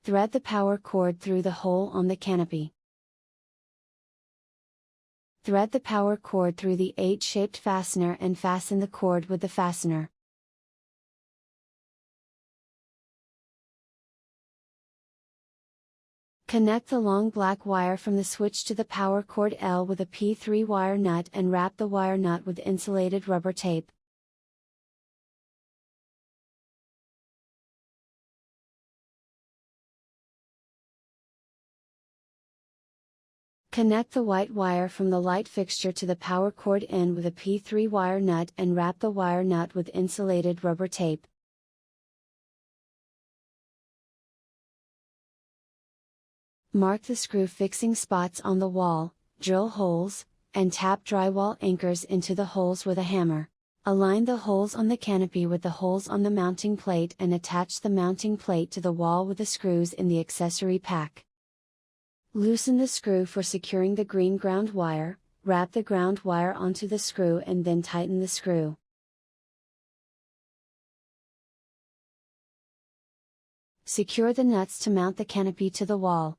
Thread the power cord through the hole on the canopy. Thread the power cord through the H-shaped fastener and fasten the cord with the fastener. Connect the long black wire from the switch to the power cord L with a P3 wire nut and wrap the wire nut with insulated rubber tape. Connect the white wire from the light fixture to the power cord N with a P3 wire nut and wrap the wire nut with insulated rubber tape. Mark the screw fixing spots on the wall, drill holes, and tap drywall anchors into the holes with a hammer. Align the holes on the canopy with the holes on the mounting plate and attach the mounting plate to the wall with the screws in the accessory pack. Loosen the screw for securing the green ground wire, wrap the ground wire onto the screw and then tighten the screw. Secure the nuts to mount the canopy to the wall.